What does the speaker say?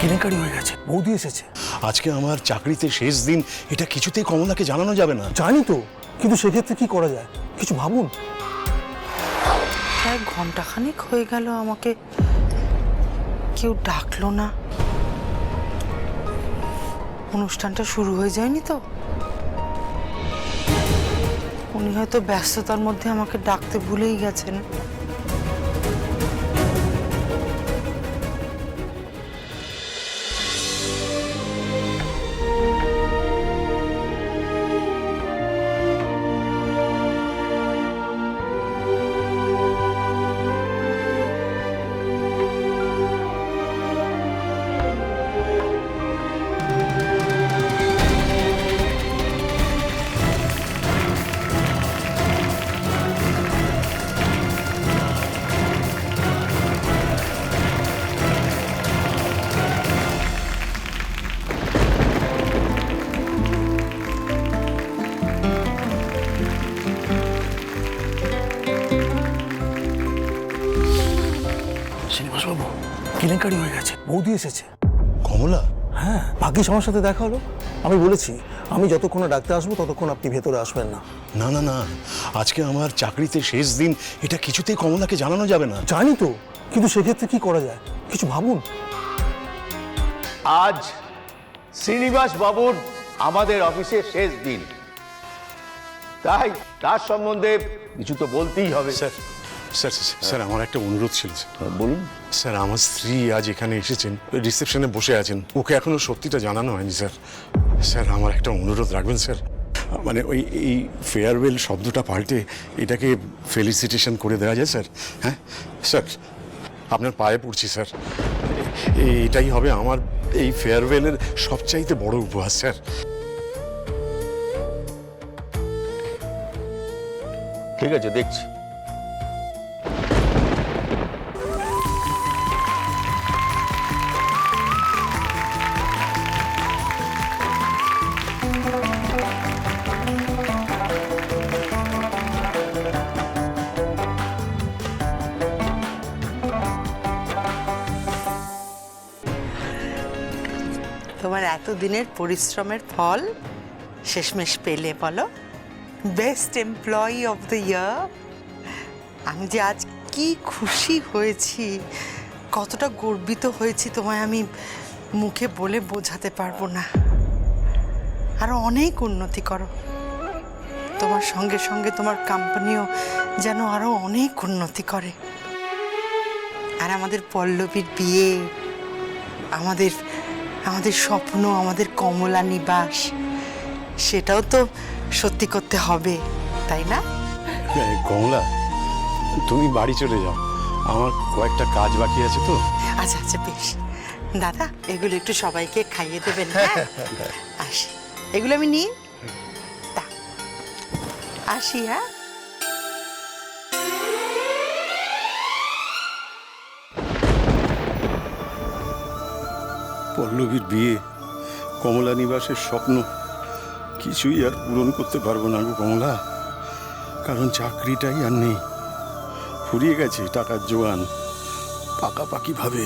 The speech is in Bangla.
কেলেঙ্কারি হয়ে গেছে, বৌদি এসেছে। আজকে আমার চাকরিতে শেষ দিন, এটা কিছুতেই কমলাকে জানানো যাবে না। জানি তো, কিন্তু সেক্ষেত্রে কি করা যায় কিছু ভাবুন। প্রায় ঘন্টাখানেক হয়ে গেল আমাকে কেউ ডাকলো না। অনুষ্ঠানটা শুরু হয়ে যায়নি তো? উনি হয়তো ব্যস্ততার মধ্যে আমাকে ডাকতে ভুলেই গেছেন। শ্রীনিবাসবাবু, কেলেঙ্কারি হয়ে গেছে, বৌদি এসেছে। কমলা? হ্যাঁ, ভাগ্যিস আমার সাথে দেখা হলো। আমি বলেছি আমি যতক্ষণ না ডাকতে আসবো ততক্ষণ আপনি ভেতরে আসবেন না। না না না, আজকে আমার চাকরিতে শেষ দিন, এটা কিছুতেই কমলাকে জানানো যাবে না। জানি তো, কিন্তু সেক্ষেত্রে কি করা যায় কিছু ভাবুন। আজ শ্রীনিবাস বাবুর আমাদের অফিসে শেষ দিন, তাই তার সম্বন্ধে কিছু তো বলতেই হবে। স্যার স্যার স্যার, আমার একটা অনুরোধ ছিল। বলুন। স্যার, আমার স্ত্রী আজ এখানে এসেছেন, রিসেপশনে বসে আছেন, ওকে এখনো সত্যিটা জানানো হয়নি স্যার। স্যার, আমার একটা অনুরোধ রাখবেন স্যার। মানে ওই এই ফেয়ারওয়েল শব্দটা পাল্টে এটাকে ফেলিসিটেশন করে দেওয়া যায় স্যার? হ্যাঁ স্যার, আপনার পায়ে পড়ছি স্যার। এটাই হবে আমার এই ফেয়ারওয়েলের সবচাইতে বড় উপহার স্যার। ঠিক আছে, দেখছি। তোমার এতদিনের পরিশ্রমের ফল শেষমেশ পেলে বলো। Best employee of the year. আমি যে আজ কি খুশি হয়েছি, কতটা গর্বিত হয়েছি তোমায় আমি মুখে বলে বোঝাতে পারবো না। আরো অনেক উন্নতি করো, তোমার সঙ্গে সঙ্গে তোমার কোম্পানিও যেন আরো অনেক উন্নতি করে। আর আমাদের পল্লবীর বিয়ে, আমাদের আমাদের স্বপ্ন, আমাদের কমলা নিবাস, সেটাও তো সত্যি করতে হবে, তাই না? কমলা, তুমি বাড়ি চলে যাও, আমার কয়েকটা কাজ বাকি আছে তো। আচ্ছা আচ্ছা, বেশ। দাদা, এগুলো একটু সবাইকে খাইয়ে দেবেন। হ্যাঁ, আসি। এগুলো আমি নিই, তা আসি। হ্যাঁ, পল্লবীর বিয়ে, কমলা নিবাসের স্বপ্ন কিছুই আর পূরণ করতে পারবো না গো কমলা, কারণ চাকরিটাই আর নেই, ফুরিয়ে গেছে টাকার জোয়ান পাকাপাকি ভাবে।